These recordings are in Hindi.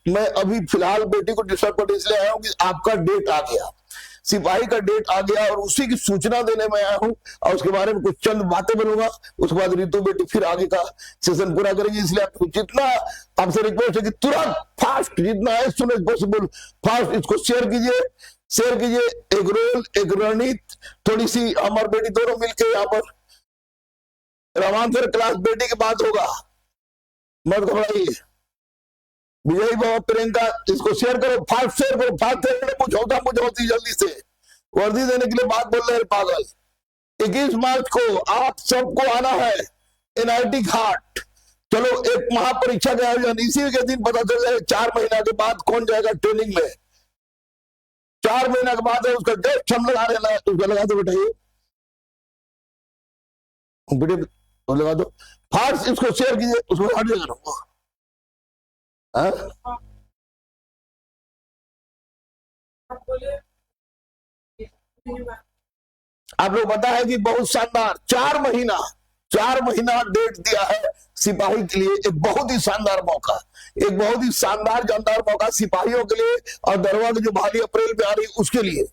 मैं अभी फिलहाल बेटी को डिस्टर्ब करने इसलिए आया हूं कि आपका डेट आ गया, सिपाही का डेट आ गया और उसी की सूचना देने में आया हूं और उसके बारे में कुछ चंद बातें बोलूंगा। उसके बाद रितु बेटी फिर आगे का सेशन पूरा करेंगे। इसलिए आपको जितना आपसे रिक्वेस्ट है कि तुरंत फास्ट, जितना है सुन एज पॉसिबल फास्ट इसको शेयर कीजिए। एक रोल, एक रणनीति, थोड़ी सी अमर बेटी दोनों मिलकर यहाँ पर रामांतर क्लास बेटी की बात होगा, मत घबराइए। विजयी बाबा प्रियंका इसको शेयर करो, फास्ट शेयर करो, फास्ट शेयर करो, मुझौती जल्दी से वर्दी देने के लिए बात बोल रहे हैं पागल। 21 मार्च को आप सबको आना है एनआईटी घाट। चलो एक महापरीक्षा का आयोजन इसी के दिन पता चल जाए, 4 महीना के बाद कौन जाएगा ट्रेनिंग में। 4 महीना के बाद है उसका डेट हम लगा रहे हैं, उसका लगा दो बेटा, ये लगा दो फास्ट, इसको शेयर कीजिए, उसको हट जाएगा। आप लोग पता है कि बहुत शानदार 4 महीना डेट दिया है सिपाही के लिए। एक बहुत ही शानदार मौका, एक बहुत ही जानदार मौका सिपाहियों के लिए और दरवा की जो बहाली अप्रैल में आ रही उसके लिए।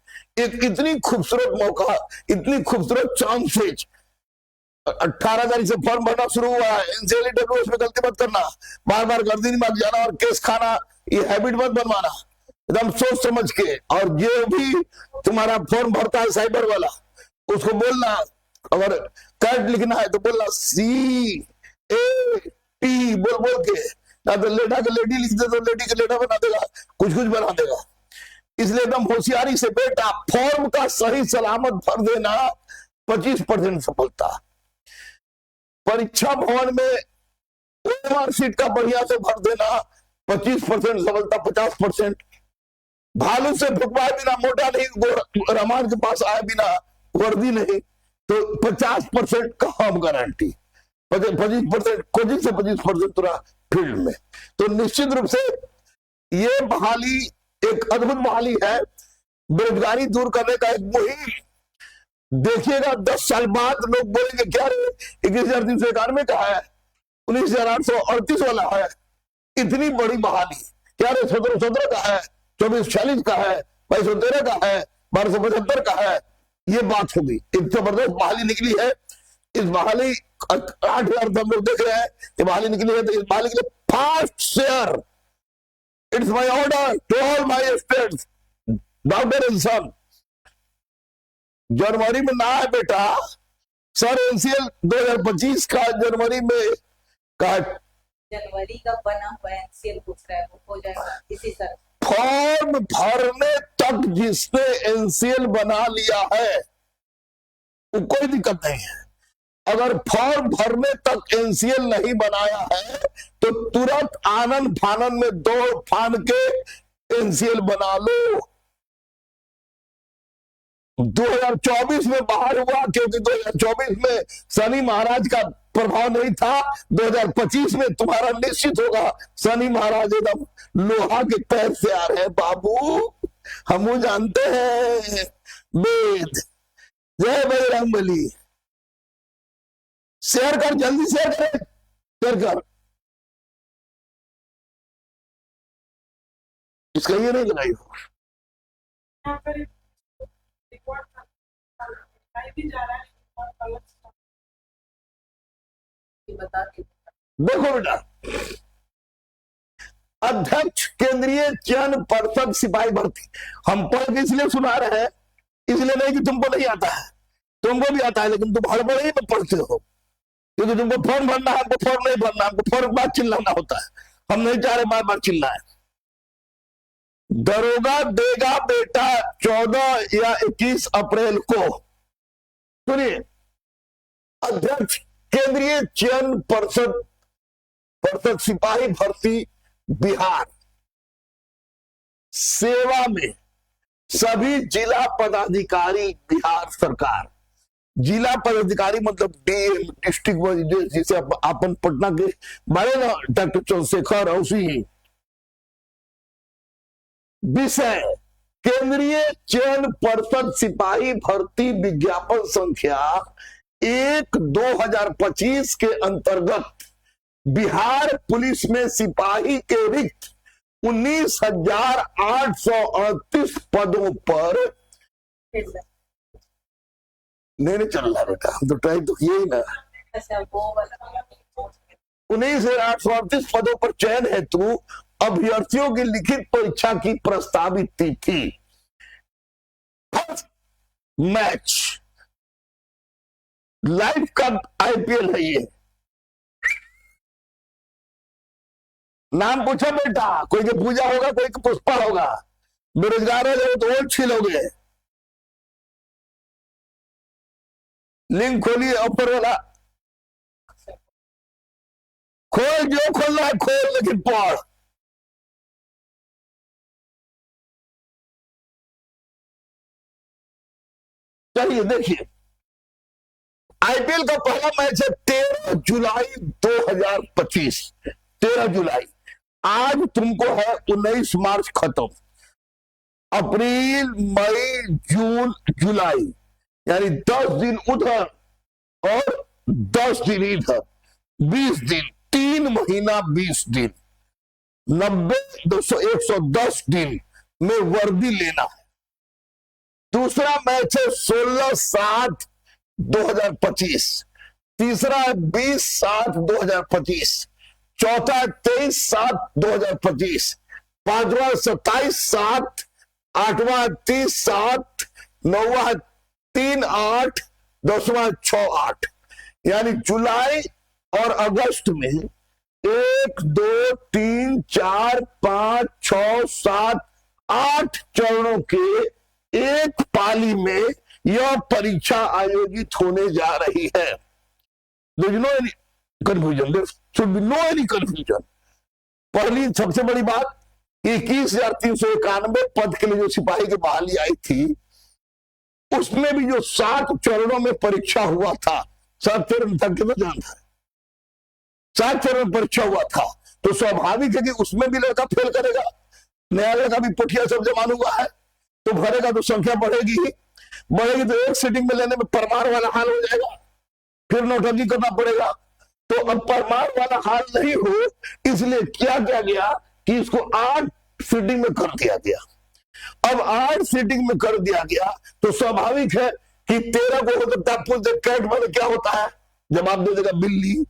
एक इतनी खूबसूरत मौका, इतनी खूबसूरत चांसेज। 18 तारीख से फॉर्म भरना शुरू हुआ है। एनसीएलटी में गलती मत करना, बार बार गर्दी नहीं मत जाना और केस खाना, ये हैबिट मत बनवाना, एकदम सोच समझ के। और जो भी तुम्हारा फॉर्म भरता है साइबर वाला, उसको बोलना, अगर कैट लिखना है तो बोलना CAT बोल के, ना तो लेडा के लेडी लिख दे तो लेडी के लेडा बना देगा, कुछ बना देगा। इसलिए एकदम होशियारी से बेटा फॉर्म का सही सलामत भर देना, 25% सफलता। परीक्षा भवन में मार्कशीट का बढ़िया से भर देना, 25% सफलता, 50%। भालू से भुकवाए बिना मोटा नहीं, रमान के पास आए बिना वर्दी नहीं, तो 50% का हम गारंटी, 25% कोचिंग से 25% पूरा फील्ड में। तो निश्चित रूप से ये बहाली एक अद्भुत बहाली है, बेरोजगारी दूर करने का एक मुहिम। देखिएगा 10 साल बाद लोग बोलेंगे क्या रे 21,391 का है, 19,838 वाला है, इतनी बड़ी बहाली क्या रे 1717 का है, 2446 का है, 2213 का है, 1275 का है। ये बात होगी, एक जबरदस्त बहाली निकली है। इस बहाली 8,000 हम लोग देख रहे हैं, ये बहाली निकली है। तो इस बहाली के लिए fast share, it's my order to all my states, doctor and son. जनवरी में ना है बेटा सर, एनसीएल 2025 का जनवरी में का, जनवरी का बना हुआ एनसीएल पूछ रहा है, वो हो जाएगा इसी सर। फॉर्म भरने तक जिसने एनसीएल बना लिया है वो कोई दिक्कत नहीं है। अगर फॉर्म भरने तक एनसीएल नहीं बनाया है तो तुरंत आनंद फानन में दौड़ फान के एनसीएल बना लो। 2024 में बाहर हुआ क्योंकि 2024 में शनि महाराज का प्रभाव नहीं था। 2025 में तुम्हारा निश्चित होगा, शनि महाराज एकदम लोहा के पैर से आ रहे हैं बाबू, हम जानते हैं वेद। जय बजरंगबली। शेयर कर, जल्दी शेयर कर, शेयर कर। इसका ये नहीं लगाई हो, देखो बेटा, अध्यक्ष केंद्रीय चयन पर्षद सिपाही भर्ती, हम पढ़ के इसलिए सुना रहे हैं, इसलिए नहीं कि तुमको नहीं आता है, तुमको भी आता है, लेकिन तुम हड़बड़ी में पढ़ते हो, क्योंकि तुमको फॉर्म भरना है, हमको फॉर्म नहीं भरना, हमको फॉर्म बाद चिल्लाना होता है, हम नहीं चाह रहे बार बार चिल्लाए। दरोगा देगा बेटा 14 या 21 अप्रैल को, सुनिए, अध्यक्ष केंद्रीय चयन पर्षद सिपाही भर्ती बिहार, सेवा में सभी जिला पदाधिकारी बिहार सरकार। जिला पदाधिकारी मतलब डीएम, डिस्ट्रिक्ट मजिस्ट्रेट, जिसे अपन पटना के बड़े ना डॉक्टर चंद्रशेखर औसी। विषय केंद्रीय चयन पर्षद सिपाही भर्ती विज्ञापन संख्या 1/2025 के अंतर्गत बिहार पुलिस में सिपाही के रिक्त 19,838 पदों पर फिर से। नहीं चल रहा बेटा, हम तो ट्राई तो किए ही ना। अच्छा वो वाला 19,838 पदों पर चयन हेतु अभ्यर्थियों की लिखित परीक्षा की प्रस्तावित तिथि। फर्स्ट मैच लाइव का आईपीएल है ये। नाम पूछो बेटा, कोई की पूजा होगा, कोई की पुष्पा होगा। बेरोजगार हो जाओ तो वोट छीलोगे। लिंक खोलिए ऊपर वाला, खोल, जो खोलना है खोल, लेकिन पढ़। चलिए देखिए, आईपीएल का पहला मैच है 13 जुलाई 2025। 13 जुलाई, आज तुमको है 19 मार्च खत्म। अप्रैल, मई, जून, जुलाई, यानी 10 दिन उधर और 10 दिन इधर, 20 दिन, 3 महीना 20 दिन, 90, 200, 110 दिन में वर्दी लेना है। दूसरा मैच है 16/7/2025। तीसरा है 20/7/2025। चौथा है 23/7/2025। पांचवा 27/7। आठवां 30/7। नौवां 3/8। 10वां 6/8। यानी जुलाई और अगस्त में 1, 2, 3, 4, 5, 6, 7, 8 चरणों के एक पाली में यह परीक्षा आयोजित होने जा रही है। There is no any confusion. There should be no any confusion. पहली सबसे बड़ी बात, 21,391 पद के लिए जो सिपाही की बहाली आई थी, उसमें भी जो 7 चरणों में परीक्षा हुआ था, 7 चरण था, कितना जानता है? 7 चरण परीक्षा हुआ था, तो स्वाभाविक है कि उसमें भी लड़का फेल करेगा। नया लड़का भी पुठिया सब जमान हुआ है, तो भरेगा तो संख्या बढ़ेगी ही। बढ़ेगी तो एक सीटिंग में लेने में परमार वाला हाल हो जाएगा, फिर नौटंकी करना पड़ेगा। तो अब परमार वाला हाल नहीं हो, इसलिए क्या किया गया कि इसको 8 सीटिंग में कर दिया गया। अब 8 सीटिंग में कर दिया गया तो स्वाभाविक है कि 13 को हो सकता है पूछ दे कैट माने क्या होता है, जवाब दे देगा बिल्ली।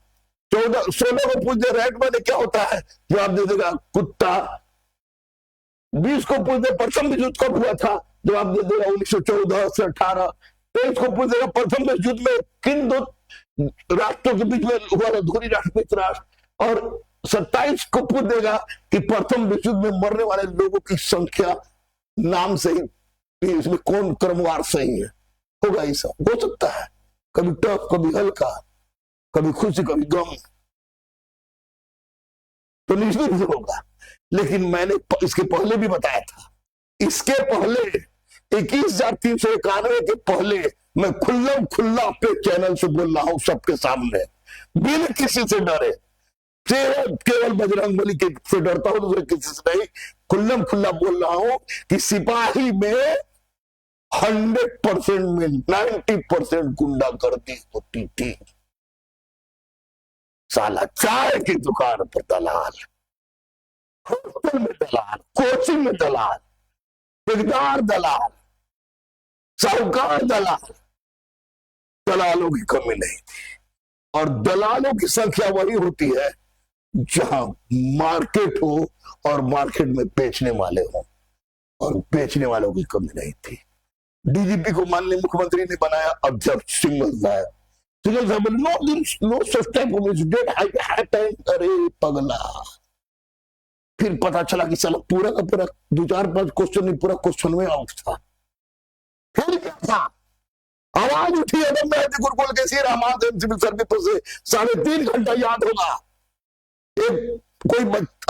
16 को पूछ दे रैट माने क्या होता है, जवाब दे देगा कुत्ता। 20 को पूछ दे प्रथम विश्व युद्ध कब हुआ था, जवाब दे देगा 1914 से 18। 23 को पूछ देगा प्रथम विश्व युद्ध में किन दो राष्ट्रों के बीच में हुआ था, धुरी राष्ट्र, मित्र राष्ट्र। और 27 को पूछ देगा कि प्रथम विश्व युद्ध में मरने वाले लोगों की संख्या नाम से ही, इसमें कौन क्रमवार सही है, होगा। ऐसा हो सकता है, कभी टफ, कभी हल्का, कभी खुशी, कभी गम, तो निश्चित ही होगा। लेकिन मैंने इसके पहले भी बताया था, इसके पहले 21,391 के पहले मैं खुल्ला अपने चैनल से बोल रहा हूं सबके सामने, बिना किसी से डरे। केवल बजरंगबली के से डरता हूं, दूसरे किसी से नहीं। खुल्ला बोल रहा हूं कि सिपाही में 100% में 90% गुंडागर्दी होती थी। साला चाय की दुकान पर दलाल, होटल में दलाल, कोचिंग में दलाल, ठेकेदार दलाल, साहूकार दलाल, दलालों की कमी नहीं थी। और दलालों की संख्या वही होती है जहां मार्केट हो और मार्केट में बेचने वाले हो, और बेचने वालों की कमी नहीं थी। डीजीपी को माननीय मुख्यमंत्री ने बनाया अध्यक्ष सिंगल साहब। सिंगल साहब no such type of incident happened. अरे पगला, फिर पता चला कि साला पूरा का पूरा 2-4-5 क्वेश्चन नहीं, पूरा क्वेश्चन में आउट था। फिर क्या था, आवाज उठी है मेहदी गुरुकुल के सी रहमान सिविल सर्विस से 3.5 घंटा याद होगा। एक कोई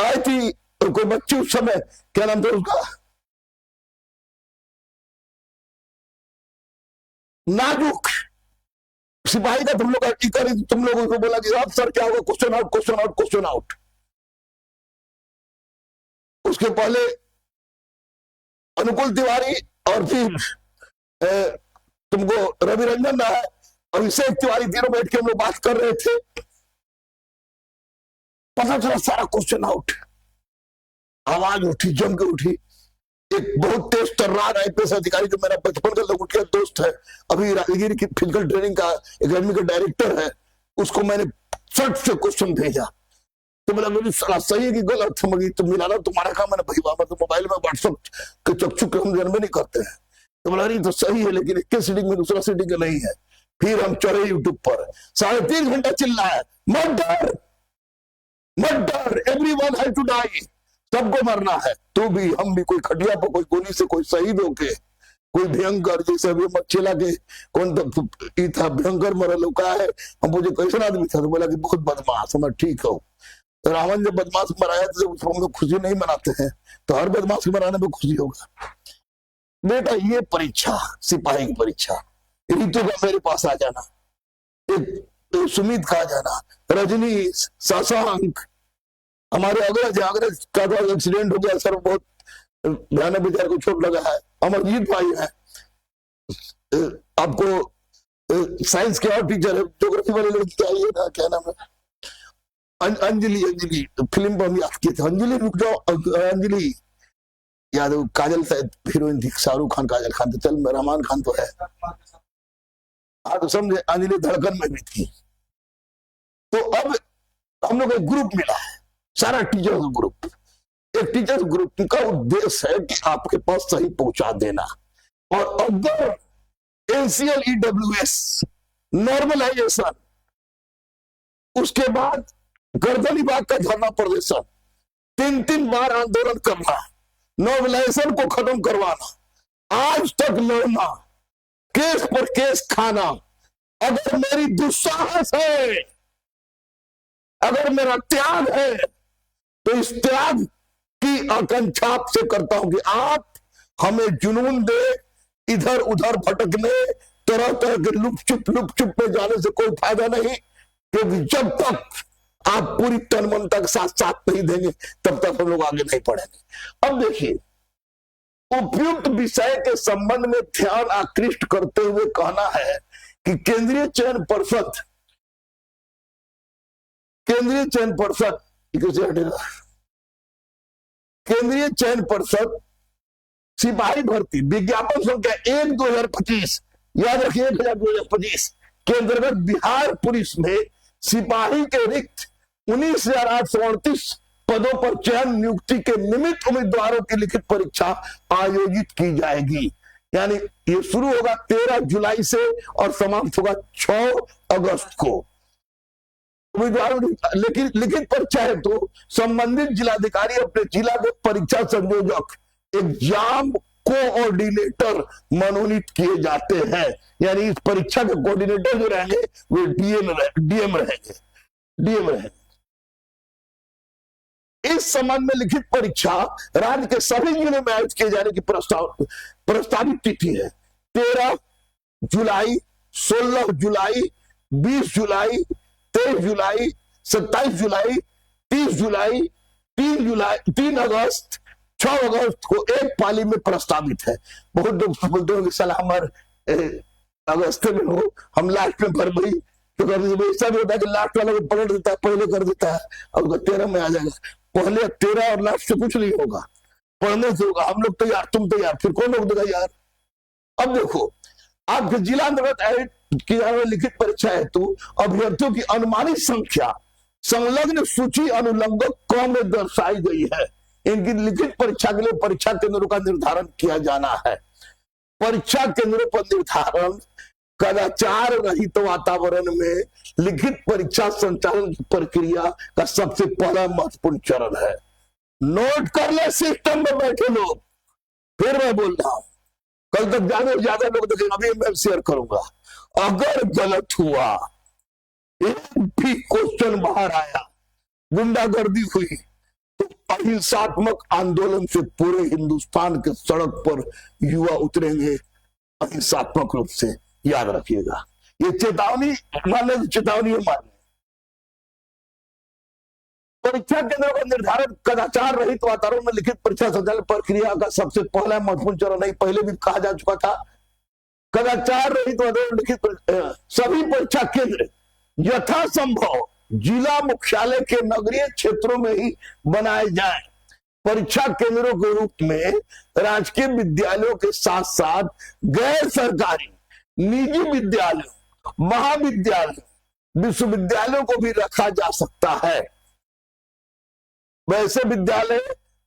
आई थी, कोई बच्ची उस समय, क्या नाम था उसका, नाजुक सिपाही का। तुम लोगों को बोला कि साहब सर क्या होगा, question out, question out, question out. उसके पहले अनुकूल तिवारी और फिर तुमको रवि रंजन है, अभिषेक तिवारी, तीनों बैठ के हम लोग बात कर रहे थे। पता चला सारा क्वेश्चन आउट। आवाज उठी, जम के उठी। एक बहुत तेज तर्रार आईपीएस अधिकारी जो मेरा बचपन का लंगोटिया दोस्त है, अभी राजगीर की फिजिकल ट्रेनिंग का एकेडमी का डायरेक्टर है, उसको मैंने फट से क्वेश्चन भेजा। तो बोला मेरी सलाह सही है कि गलत? मगी तो मिलाना तुम्हारा काम है ना भाई, वहां तो मोबाइल में व्हाट्सएप के चकचुक के हम जन्म नहीं करते हैं। तो बोला नहीं तो सही है, लेकिन एक सीटिंग में दूसरा सीटिंग का नहीं है। फिर हम चढ़े यूट्यूब पर, 3.5 घंटा चिल्ला है, murder murder, everyone has to die, सबको मरना है। तो भी हम भी कोई खटिया पर, कोई गोली से कोई शहीद होके, कोई भयंकर, जैसे अभी मच्छेला के कौन था भयंकर मरल का है, हम पूछे कैसा आदमी था, तो बोला कि बहुत बदमाश। मैं ठीक हूँ। तो रावण जब बदमाश मराया तो उसको हम लोग खुशी नहीं मनाते हैं, तो हर बदमाश मराने में खुशी होगा। बेटा ये परीक्षा, सिपाही की परीक्षा, ऋतु का मेरे पास आ जाना, एक सुमित का आ जाना, रजनी, शशांक, हमारे अग्रज का तो एक्सीडेंट हो गया सर, बहुत भयानक, बेचारे को चोट लगा है। अमरजीत भाई है, आपको साइंस के और टीचर है, ज्योग्राफी वाले लड़की आई है ना, क्या नाम है, अंजलि, फिल्म पर हम याद किए थे, अंजलि रुक जाओ, अंजलि याद, काजल शायद हीरोइन थी, शाहरुख खान काजल खान, तो चल रहमान खान तो है, हाँ तो समझे, अंजलि धड़कन में भी थी। तो अब हम लोग एक ग्रुप मिला है, सारा टीचर ग्रुप। एक टीचर ग्रुप का उद्देश्य है कि आपके पास सही पहुंचा देना, और अगर NCLEWS नॉर्मलाइजेशन, उसके बाद गर्दनी बाग का धरना प्रदर्शन, 3 बार आंदोलन करना, नॉर्मलाइजेशन को खत्म करवाना, आज तक लड़ना, केस पर केस खाना। अगर मेरी दुस्साहस है, अगर मेरा त्याग है, तो इस त्याग की आकांक्षा आपसे करता हूं कि आप हमें जुनून दे, इधर उधर भटकने, तरह तरह के लुप चुप में जाने से कोई फायदा नहीं, क्योंकि जब तक आप पूरी तन मन तक साथ नहीं देंगे, तब तक हम लोग आगे नहीं बढ़ेंगे। अब देखिए, उपयुक्त विषय के संबंध में ध्यान आकृष्ट करते हुए कहना है कि केंद्रीय चयन पर्षद सिपाही भर्ती विज्ञापन संख्या 1/2025, याद रखिए 1/2025 के अंतर्गत बिहार पुलिस में सिपाही के रिक्त 19,838 पदों पर चयन नियुक्ति के निमित्त उम्मीदवारों की लिखित परीक्षा आयोजित की जाएगी। यानी ये शुरू होगा 13 जुलाई से और समाप्त होगा 6 अगस्त को। उम्मीदवारों की लिखित परीक्षा है तो संबंधित जिलाधिकारी अपने जिला के परीक्षा संयोजक, एग्जाम कोऑर्डिनेटर मनोनीत किए जाते हैं। यानी इस परीक्षा के कोऑर्डिनेटर जो रहेंगे वे डीएम रहेंगे। इस संबंध में लिखित परीक्षा राज्य के सभी जिलों में आयोजित किए जाने की प्रस्तावित तिथि है 13 जुलाई, 16 जुलाई, 20 जुलाई, 23 जुलाई, 27 जुलाई, 30 जुलाई, 3 अगस्त, 6 अगस्त को एक पाली में प्रस्तावित है। बहुत लोग बोलते हैं कि साला हमारे अगस्त में हो, हम लास्ट में फरवरी, तो कभी ऐसा भी होता है कि लास्ट वाला को पलट देता है, पहले कर देता है, और 13 में आ जाएगा। पहले 13 और लास्ट से कुछ नहीं होगा, पढ़ने से होगा। हम लोग तैयार, तुम तैयार, फिर कौन लोग देगा यार। अब देखो, आपके जिला अंतर्गत आयोजित की जाने वाली लिखित परीक्षा हेतु अभ्यर्थियों की अनुमानित संख्या संलग्न सूची अनुलंघक क में दर्शाई गई है। इनकी लिखित परीक्षा के लिए परीक्षा केंद्रों का निर्धारण किया जाना है। परीक्षा केंद्रों पर निर्धारण कदाचार रहित वातावरण में लिखित परीक्षा संचालन की प्रक्रिया का सबसे पहला महत्वपूर्ण चरण है। नोट कर ले सिस्टम में बैठे लोग, फिर मैं बोल रहा हूं, कल तक ज्यादा से ज्यादा लोग देखेंगे, अभी मैं शेयर करूंगा। अगर गलत हुआ, एक भी क्वेश्चन बाहर आया, गुंडागर्दी हुई, तो अहिंसात्मक आंदोलन से पूरे हिंदुस्तान के सड़क पर युवा उतरेंगे अहिंसात्मक रूप से। याद रखिएगा, ये चेतावनी मानने तो चेतावनी मानने। परीक्षा केंद्रों का निर्धारण कदाचार रहित वातावरण में लिखित परीक्षा संचालन प्रक्रिया का सबसे पहला महत्वपूर्ण चरण नहीं, पहले भी कहा जा चुका था। कदाचार रहित वातावरण लिखित सभी परीक्षा केंद्र यथासंभव जिला मुख्यालय के नगरीय क्षेत्रों में ही बनाए जाएं। परीक्षा केंद्रों के रूप में राजकीय विद्यालयों के साथ साथ गैर सरकारी निजी विद्यालयों, महाविद्यालयों, विश्वविद्यालयों को भी रखा जा सकता है। वैसे विद्यालय,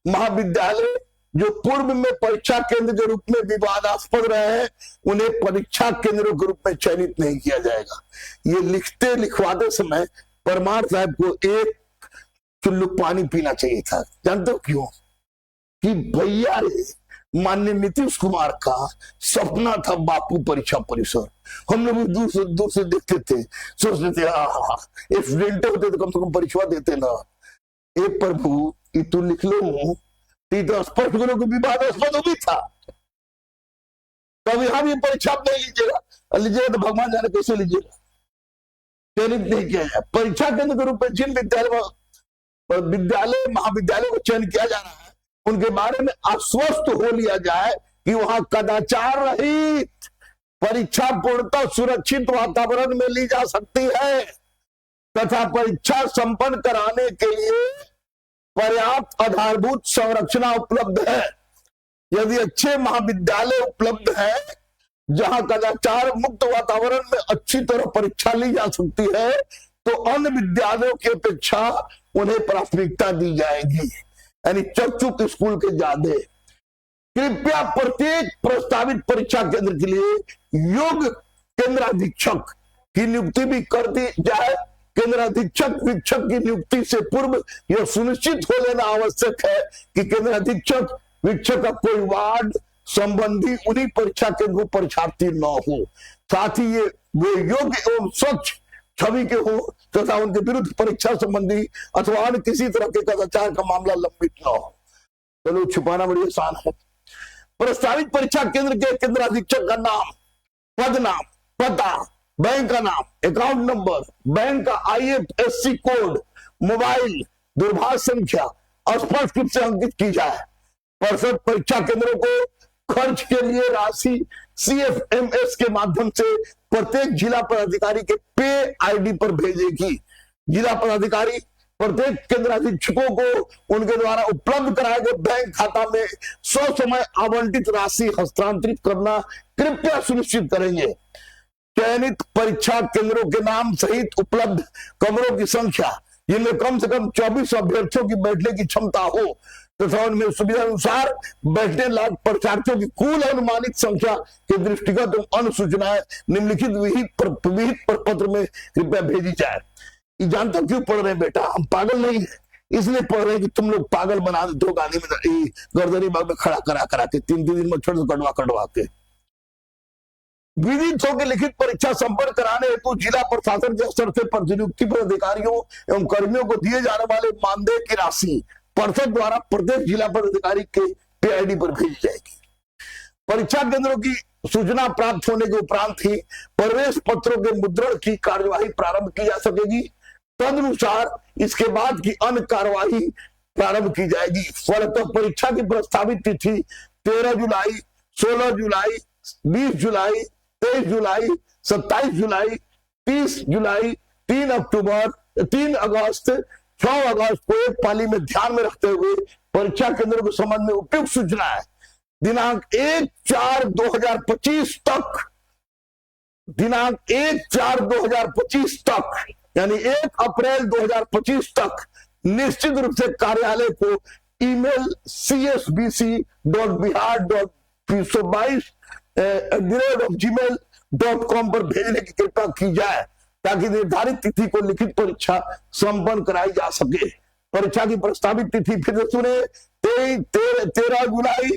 महाविद्यालय जो पूर्व में परीक्षा केंद्र के रूप में विवादास्पद रहे हैं, उन्हें परीक्षा केंद्रों के रूप में चयनित नहीं किया जाएगा। ये लिखवाते समय परमार साहब को एक चुल्लुक पानी पीना चाहिए था। जानते हो क्यों? कि भैया माननीय नीतीश कुमार का सपना था बापू परीक्षा परिसर। हम लोग दूर से देखते थे, सोचते थे स्टूडेंट होते तो कम से कम परीक्षा देते ना। ए प्रभु, तू लिख लो तो स्पष्ट करो कि विवादास्पद भी था। तो यहां भी परीक्षा नहीं लीजिएगा तो भगवान जाने कैसे लीजिएगा, चयनित नहीं किया जाए। परीक्षा केंद्र के रूप में जिन विद्यालय महाविद्यालय को चयन किया जा रहा है, उनके बारे में आश्वस्त हो लिया जाए कि वहां कदाचार रहित परीक्षा पूर्णतः सुरक्षित वातावरण में ली जा सकती है तथा परीक्षा संपन्न कराने के लिए पर्याप्त आधारभूत संरचना उपलब्ध है। यदि अच्छे महाविद्यालय उपलब्ध है जहां कदाचार मुक्त वातावरण में अच्छी तरह परीक्षा ली जा सकती है, तो अन्य विद्यालयों की अपेक्षा उन्हें प्राथमिकता दी जाएगी, यानी चुप स्कूल के ज्यादा। कृपया प्रत्येक प्रस्तावित परीक्षा केंद्र के लिए योग्य केंद्राधीक्षक की नियुक्ति भी कर दी जाए। केंद्राधीक्षक वीक्षक की नियुक्ति से पूर्व यह सुनिश्चित हो लेना आवश्यक है कि केंद्राधीक्षक वीक्षक का कोई वार्ड संबंधी उन्हीं परीक्षा केंद्र को परीक्षार्थी न हो, साथ ही ये वे योग्य एवं स्वच्छ छवि के हो तथा उनके विरुद्ध परीक्षा संबंधी अथवा अन्य किसी तरह के कदाचार का मामला लंबित न हो। चलो, छुपाना बड़ी आसान है। प्रस्तावित परीक्षा केंद्र के केंद्राधीक्षक का नाम, पद नाम, पता, बैंक का नाम, अकाउंट नंबर, बैंक का IFSC कोड, मोबाइल, दूरभाष संख्या स्पष्ट रूप से अंकित की जाए। परिषद परीक्षा केंद्रों को खर्च के लिए राशि CFMS के माध्यम से प्रत्येक जिला पदाधिकारी के पे ID पर भेजेगी। जिला पदाधिकारी प्रत्येक केंद्राधीक्षकों को उनके द्वारा उपलब्ध कराए गए बैंक खाता में ससमय आवंटित राशि हस्तांतरित करना कृपया सुनिश्चित करेंगे। चयनित परीक्षा केंद्रों के नाम सहित उपलब्ध कमरों की संख्या, जिनमें कम से कम 24 अभ्यर्थियों की बैठने की क्षमता हो तथा उनमें सुविधा अनुसार बैठने लायक परीक्षार्थियों की कुल अनुमानित संख्या के दृष्टिगत अन्य सूचनाएं निम्नलिखित विहित प्रपत्र में कृपया भेजी जाए। ये जानते हो क्यों पढ़ रहे हैं बेटा? हम पागल नहीं है, इसलिए पढ़ रहे हैं कि तुम लोग पागल बना देते हो गाड़ी में गर्दनी बाग में खड़ा करा के 3 दिन में छोड़ कटवा के। विदित होकर लिखित परीक्षा संपन्न कराने हेतु जिला प्रशासन के स्तर से प्रतिनियुक्ति पर अधिकारियों एवं कर्मियों को दिए जाने वाले मानदेय की राशि परिषद द्वारा प्रत्येक जिला पदाधिकारी के पे ID पर भेजी जाएगी। परीक्षा केंद्रों की सूचना प्राप्त होने के उपरांत ही प्रवेश पत्रों के मुद्रण की कार्यवाही प्रारंभ की जा सकेगी। तदनुसार इसके बाद की अन्य कार्यवाही प्रारंभ की जाएगी। फलतः परीक्षा की प्रस्तावित तिथि 13 जुलाई, 16 जुलाई, 20 जुलाई, 23 जुलाई, 27 जुलाई, 30 जुलाई, 3 अक्टूबर, 3 अगस्त, 6 अगस्त को एक पाली में ध्यान में रखते हुए परीक्षा केंद्रों के संबंध में उपयुक्त सूचनाएं दिनांक 1/4/2025 तक, दिनांक 1/4/2025 तक, यानी 1 अप्रैल 2025 तक निश्चित रूप से कार्यालय को ईमेल csbc.bihar.222@gmail.com पर भेजने की कृपया की जाए ताकि निर्धारित तिथि को लिखित परीक्षा संपन्न कराई जा सके। परीक्षा की प्रस्तावित तिथि फिर से सुने, 13 जुलाई,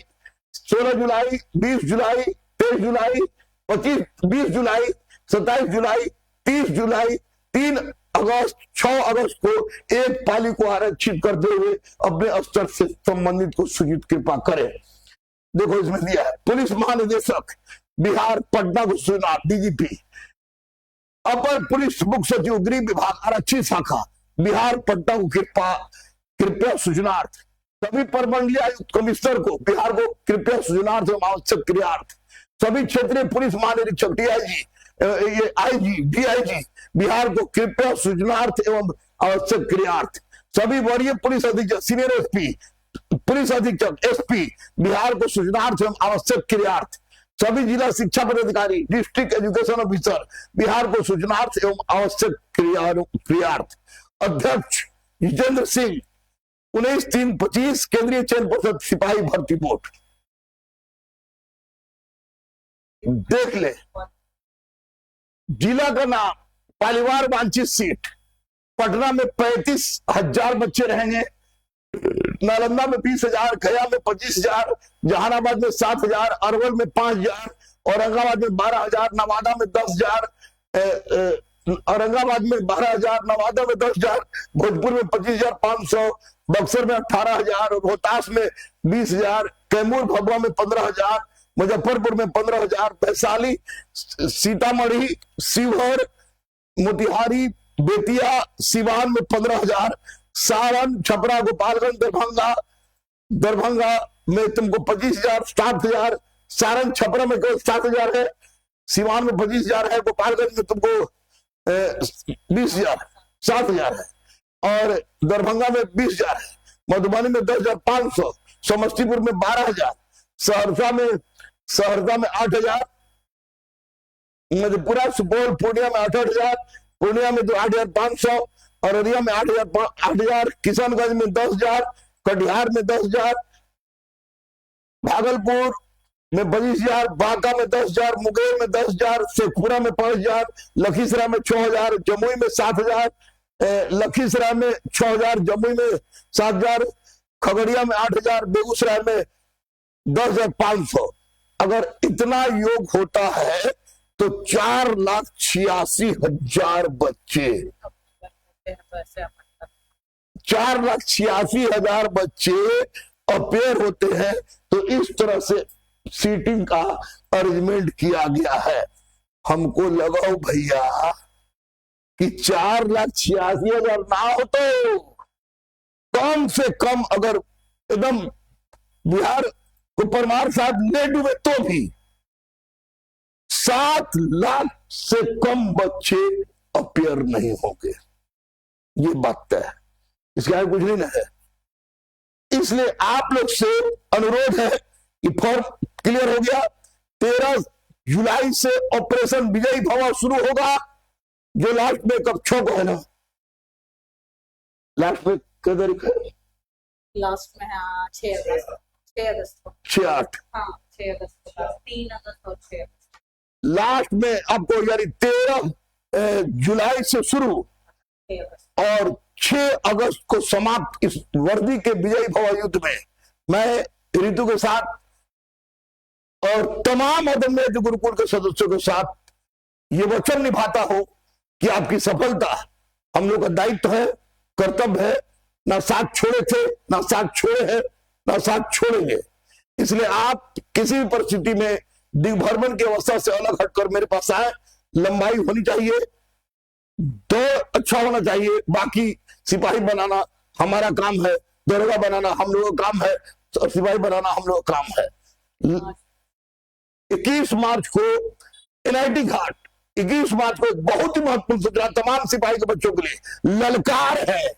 16 जुलाई, 20 जुलाई, 23 जुलाई, 20 जुलाई, 27 जुलाई, 30 जुलाई, 3 अगस्त, 6 अगस्त को एक पाली को आरक्षित करते हुए अपने स्तर से संबंधित को सूचित कृपा करें। देखो इसमें दिया है, पुलिस महानिदेशक बिहार पटना को सूचना, DGP, अपर पुलिस मुख्य सचिव गृह विभाग आरक्षी शाखा बिहार पटना को कृपया सूचनार्थ, सभी प्रमंडलीय आयुक्त कमिश्नर को बिहार को कृपया सूचनार्थ एवं आवश्यक क्रियार्थ, सभी क्षेत्रीय पुलिस महानिरीक्षक IG, DIG बिहार को कृपया सूचनार्थ एवं आवश्यक क्रियार्थ, सभी वरीय पुलिस अधीक्षक सीनियर SP पुलिस अधीक्षक एसपी बिहार को सूचनार्थ एवं आवश्यक क्रियार्थ, सभी जिला शिक्षा पदाधिकारी डिस्ट्रिक्ट एजुकेशन ऑफिसर बिहार को सूचनार्थ एवं आवश्यक क्रियार्थ। अध्यक्ष जितेंद्र सिंह 19/3/25 केंद्रीय चयन पर्षद सिपाही भर्ती बोर्ड। देख ले, जिला का नाम, पालीवार वांछित सीट, पटना में 35,000 बच्चे रहेंगे, नालंदा में 20,000, गया में 25,000, जहानाबाद में 7,000, अरवल में 5,000, औरंगाबाद में 12,000, नवादा में 10,000, औरंगाबाद में 12,000, नवादा में 10,000, भोजपुर में 25,500, बक्सर में 18,000, रोहतास में 20,000, कैमूर भभुआ में 15,000, मुजफ्फरपुर में 15,000, वैशाली, सीतामढ़ी, शिवहर, मोतिहारी, बेतिया, सिवान में 15,000, सारण, छपरा, गोपालगंज, दरभंगा में तुमको 25,000, 7,000, सारण छपरा में केवल 7,000 है, सिवान में 25,000 है, गोपालगंज में तुमको 20,000, 7,000 है, और दरभंगा में 20,000 है, मधुबनी में 10,500, समस्तीपुर में 12,000, सहरसा में 8,000, मधेपुरा, सुपौल, पूर्णिया में 8,000, पूर्णिया में 8,500, अररिया में 8,000, किशनगंज में 10,000, कटिहार में 10,000, भागलपुर में 25,000, बांका में 10,000, मुंगेर में 10,000, शेखपुरा में 5,000, लखीसराय में 6,000, जमुई में 7,000, लखीसराय में 6,000, जमुई में 7,000, खगड़िया में 8,000, बेगूसराय में 10,500। अगर इतना योग होता है तो 4,86,000 बच्चे, 4,86,000 बच्चे अपेयर होते हैं। तो इस तरह से सीटिंग का अरेंजमेंट किया गया है। हमको लगाओ भैया कि 4,86,000 ना हो तो कम से कम, अगर एकदम बिहार को परमार साहब ले डूबे तो भी 7 लाख से कम बच्चे अपेयर नहीं होंगे, ये बात तय है, इसके आगे कुछ नहीं है। इसलिए आप लोग से अनुरोध है कि फॉर्म क्लियर हो गया। 13 जुलाई से ऑपरेशन विजयी भव शुरू होगा, जो लास्ट में कब 6 को है ना, लास्ट में क्या तारीख है? लास्ट में 6 अगस्त, 6 अगस्त को, 6-8, हाँ 6 अगस्त को, 3 अगस्त और 6 अगस्त लास्ट में आपको, यानी 13 जुलाई से शुरू और 6 अगस्त को समाप्त इस वर्दी के विजयी भव युद्ध में मैं ऋतु के साथ और तमाम अदम्य गुरुकुल के सदस्यों के साथ ये वचन निभाता हूं कि आपकी सफलता हम लोग का दायित्व है, कर्तव्य है। ना साथ छोड़े थे, ना साथ छोड़े हैं, ना साथ छोड़ेंगे। इसलिए आप किसी भी परिस्थिति में दिग्भ्रमण की अवस्था से अलग हटकर मेरे पास आए। लंबाई होनी चाहिए, दौड़ अच्छा होना चाहिए, बाकी सिपाही बनाना हमारा काम है, दरोगा बनाना हम लोगों का काम है, सिपाही बनाना हम लोगों का काम है। 21 मार्च को एनआईटी घाट, 21 मार्च को एक बहुत ही महत्वपूर्ण सूचना तमाम सिपाही के बच्चों के लिए ललकार है।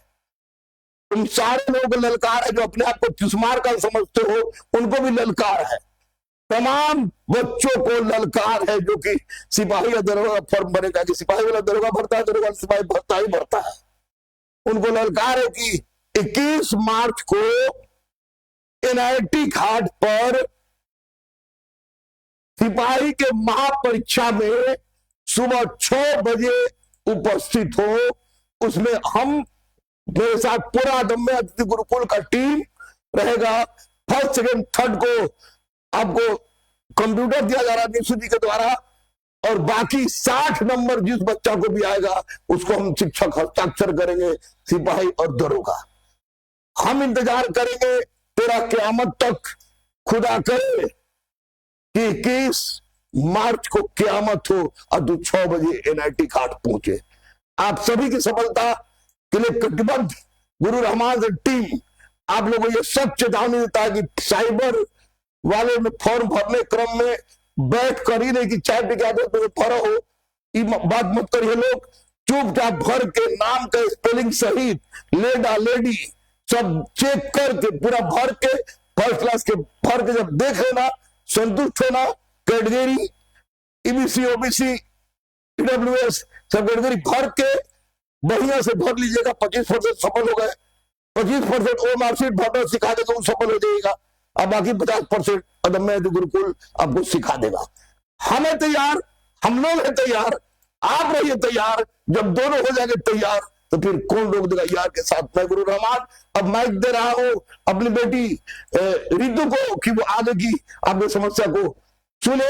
तुम सारे लोगों को ललकार है, जो अपने आप को तिस्मार का समझते हो उनको भी ललकार है। तमाम बच्चों को ललकार है जो कि सिपाही या दरोगा का फॉर्म बनेगा, कि सिपाही वाला दरोगा भरता है, दरोगा सिपाही भरता ही भरता है। उनको ललकार है कि 21 मार्च को एनआईटी घाट पर सिपाही के महापरीक्षा में सुबह 6 बजे उपस्थित हो। उसमें हम, मेरे साथ पूरा अदम्य अतिथि गुरुकुल का टीम रहेगा। फर्स्ट, सेकंड, थर्ड को आपको कंप्यूटर दिया जा रहा है निशु जी के द्वारा, और बाकी 60 नंबर जिस बच्चा को भी आएगा उसको हम शिक्षक हस्ताक्षर करेंगे, सिपाही और दरोगा। हम इंतजार करेंगे तेरा क़यामत तक। खुदा करे कि 21 मार्च को क़यामत हो और तू 6 बजे एनआईटी घाट पहुंचे। आप सभी की सफलता के लिए कटिबद्ध गुरु रहमान से टीम आप लोगों को यह सब चेतावनी देता है कि साइबर वाले में फॉर्म भरने क्रम में बैठ कर ही नहीं कि चाय पी के आदत में भरा हो, ये बात मत करिए। लोग चुपचाप भर के नाम का स्पेलिंग सहित लेडा लेडी सब चेक करके पूरा भर के, फर्स्ट क्लास के भर के जब देख लेना, संतुष्ट होना, कैटेगरी ईबीसी, ओबीसी, ईडब्ल्यूएस सब कैटेगरी भर के बढ़िया से भर लीजिएगा। 25% सफल हो गए, 25% वो मार्कशीट भरना सिखा देगा, वो सफल हो जाएगा। अब बाकी 50% अदम्य गुरुकुल आपको सिखा देगा। हमें तैयार, हम लोग हैं तैयार, आप रहिए तैयार। जब दोनों हो जाएंगे तैयार तो फिर कौन रोक देगा यार के साथ। मैं गुरु रहमान अब माइक दे रहा हूं अपनी बेटी रितु को कि वो आगे की आपकी समस्या को सुने।